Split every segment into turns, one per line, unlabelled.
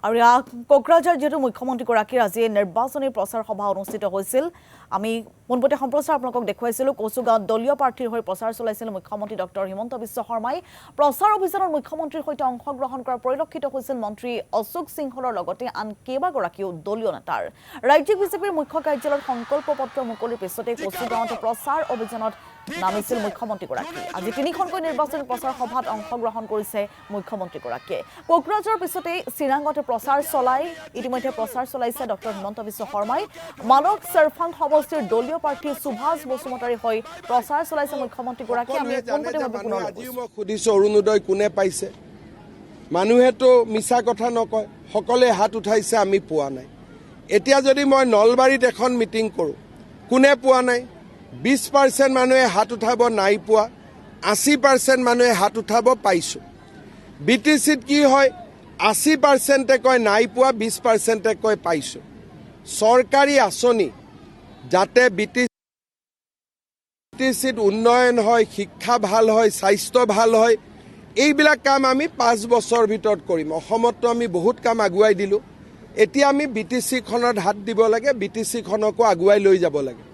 আৰু কোকৰাঝাৰ যেটো মুখ্যমন্ত্ৰীগৰাকীৰ আজি নিৰ্বাচনী প্ৰচাৰ সভা অনুষ্ঠিত হৈছিল আমি পোনপটীয়া সম্প্ৰচাৰ আপোনালোকক দেখুৱাইছিলো কচুগাঁৱত দলীয় প্ৰাৰ্থীৰ হৈ প্ৰচাৰ চলাইছিল মুখ্যমন্ত্ৰী ডক্টৰ হিমন্ত বিশ্ব শৰ্মাই প্ৰচাৰ অভিযানৰ মুখ্যমন্ত্ৰীৰ সৈতে অংশগ্ৰহণ কৰাৰ পৰিলক্ষিত হৈছিল মন্ত্ৰী অশোক সিংহলৰ লগতে আন কেইবাগৰাকীও দলীয় নেতাৰ ৰাজ্যিক বিজেপিৰ মুখ্য কাৰ্যালয়ৰ সংকল্প পত্ৰ মুকলিৰ পিছতে কচুগাঁৱত প্ৰচাৰ অভিযানত নামিছিল মুখ্যমন্ত্ৰীগৰাকী আজি তিনিখনকৈ নিৰ্বাচনী প্ৰচাৰ সভাত অংশগ্ৰহণ কৰিছে মুখ্যমন্ত্ৰীগৰাকীয়ে কোকৰাঝাৰৰ পিছতে চিৰাঙত প্ৰচাৰ চলাই ইতিমধ্যে প্ৰচাৰ চলাইছে ডক্টৰ হিমন্ত বিশ্ব শৰ্মাই মানক সাৰফাং সমষ্টিৰ দলীয় প্ৰাৰ্থী সুভাষ বসুমতাৰীৰ হৈ প্ৰচাৰ চলাইছে মুখ্যমন্ত্ৰীগৰাকীয়ে আমি পোনপটীয়াভাৱে পুনৰ
সুধিছো অৰুণোদয় কোনে পাইছে মানুহেতো মিছা কথা নকয় সকলে হাত উঠাইছে আমি পোৱা নাই এতিয়া যদি মই নলবাৰীত এখন মিটিং কৰোঁ কোনে পোৱা নাই 20% মানুহে হাত উঠাব নাই পোৱা 80% মানুহে হাত উঠাব পাইছো বিটিচিত কি হয় 80% কয় নাই পোৱা 20% কয় পাইছো চৰকাৰী আঁচনি যাতে বিটিচিত উন্নয়ন হয় শিক্ষা ভাল হয় স্বাস্থ্য ভাল হয় এইবিলাক কাম আমি 5 বছৰ ভিতৰত কৰিম অসমতো আমি বহুত কাম আগুৱাই দিলো এতিয়া আমি বিটিচি খনত হাত দিব লাগে বিটিচি খনকো আগুৱাই লৈ যাব লাগে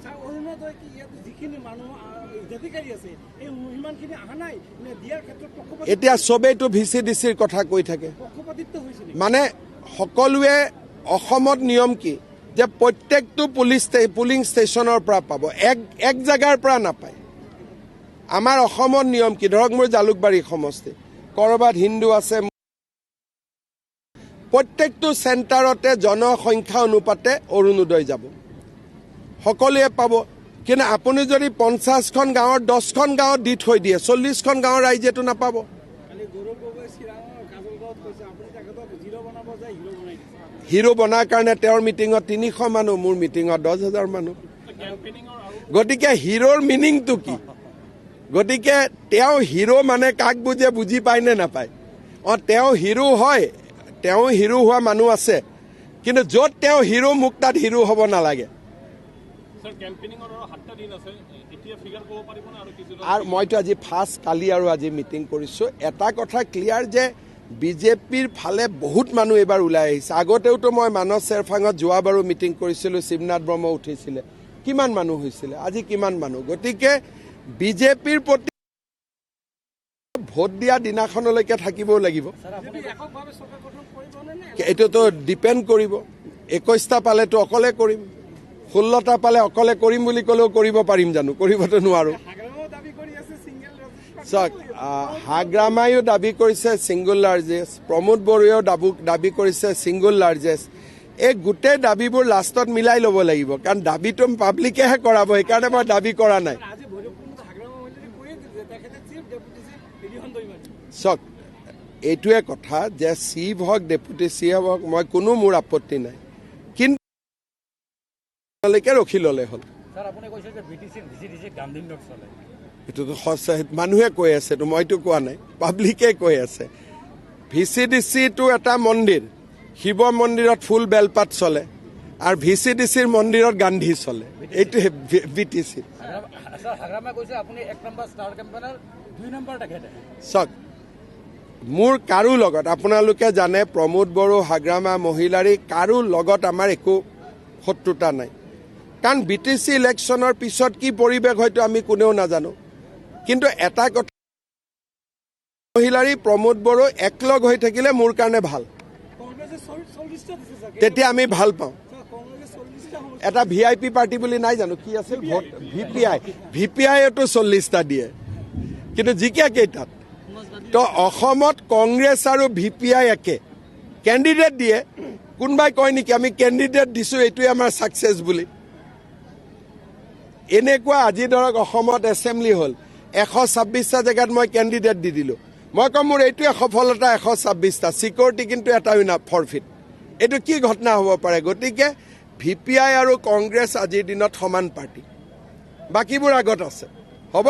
এতিয়া সবেইতো ভিচিডিচিৰ কথা কৈ থাকে মানে সকলোৱে অসমত নিয়ম কি যে প্ৰত্যেকটো পুলিং ষ্টেচনৰ পৰা পাব এক জাগাৰ পৰা নাপায় আমাৰ অসমত নিয়ম কি ধৰক মোৰ জালুকবাৰী সমষ্টি কৰবাত হিন্দু আছে প্ৰত্যেকটো চেণ্টাৰতে জনসংখ্যা অনুপাতে অৰুণোদয় যাব সকলোৱে পাব কিন্তু আপুনি যদি 50খন গাঁৱৰ 10খন গাঁৱত দি থৈ দিয়ে 40খন গাঁৱৰ ৰাইজেতো নাপাব হিৰো বনাৰ কাৰণে তেওঁৰ মিটিঙত 300 মানুহ মোৰ মিটিঙত 10,000 মানুহ গতিকে হিৰোৰ মিনিংটো কি গতিকে তেওঁ হিৰো মানে কাক বুজে বুজি পায় নে নাপায় তেওঁ হিৰো হয় তেওঁ হিৰো হোৱা মানুহ আছে কিন্তু য'ত তেওঁ হিৰো মোক তাত হিৰো হ'ব নালাগে আৰু মইতো আজি ফাৰ্ষ্ট কালি আৰু আজি মিটিং কৰিছোঁ এটা কথা ক্লিয়াৰ যে বিজেপিৰ ফালে বহুত মানুহ এইবাৰ ওলাই আহিছে আগতেওতো মই মানস চেৰফাঙত যোৱাবাৰো মিটিং কৰিছিলোঁ শিৱনাথ ব্ৰহ্ম উঠিছিলে কিমান মানুহ হৈছিলে আজি কিমান মানুহ গতিকে বিজেপিৰ প্ৰতি ভোট দিয়া দিনাখনলৈকে থাকিবও লাগিব এইটোতো ডিপেণ্ড কৰিব 21টা পালেতো অকলে কৰিম 16টা পালে অকলে কৰিম বুলি ক'লেও কৰিব পাৰিম জানো কৰিবতো নোৱাৰো চাওক হাগ্ৰামায়ো দাবী কৰিছে ছিংগুল লাৰ্জেষ্ট প্ৰমোদ বড়োৱেও দাবী কৰিছে ছিংগুল লাৰ্জেষ্ট এই গোটেই দাবীবোৰ লাষ্টত মিলাই ল'ব লাগিব কাৰণ দাবীটো পাব্লিকেহে কৰাব সেইকাৰণে মই দাবী কৰা নাই চাওক এইটোৱে কথা যে চিফ হওক ডেপুটি চিফ হওক মই কোনো মোৰ আপত্তি নাই কিন্তু ৰখি ল'লে হ'ল এইটোতো সঁচা মানুহে কৈ আছে মইতো কোৱা নাই পাব্লিকে কৈ আছে ভিচিডিচিটো এটা মন্দিৰ শিৱ মন্দিৰত ফুল বেলপাত চলে আৰু ভিচিডিচিৰ মন্দিৰত গান্ধী চলে এইটোৱে বিটিচি চাওক মোৰ কাৰো লগত আপোনালোকে জানে প্ৰমোদ বড়ো হাগ্ৰামা মহিলাৰী কাৰো লগত আমাৰ একো শত্ৰুতা নাই কাৰণ বিটিচি ইলেকশ্যনৰ পিছত কি পৰিৱেশ হয়তো আমি কোনেও নাজানো কিন্তু এটা কথা মহিলাৰী প্ৰমোদ বড়ো একলগ হৈ থাকিলে মোৰ কাৰণে ভাল তেতিয়া আমি ভাল পাওঁ এটা VIP পাৰ্টি বুলি নাই জানো কি আছিল ভোট VPIতো 40টা দিয়ে কিন্তু জিকা কেইটাত তো অসমত কংগ্ৰেছ আৰু VPI একে কেণ্ডিডেট দিয়ে কোনোবাই কয় নেকি আমি কেণ্ডিডেট দিছোঁ এইটোৱে আমাৰ ছাকচেছ বুলি এনেকুৱা আজি ধৰক অসমত এছেম্বলি হ'ল 126টা জেগাত মই কেণ্ডিডেট দি দিলোঁ মই কম মোৰ এইটোৱে সফলতা 126টা চিকিউৰিটি কিন্তু এটাও না ফৰফিট এইটো কি ঘটনা হ'ব পাৰে গতিকে VPI আৰু কংগ্ৰেছ আজিৰ দিনত সমান পাৰ্টি বাকীবোৰ আগত আছে হ'ব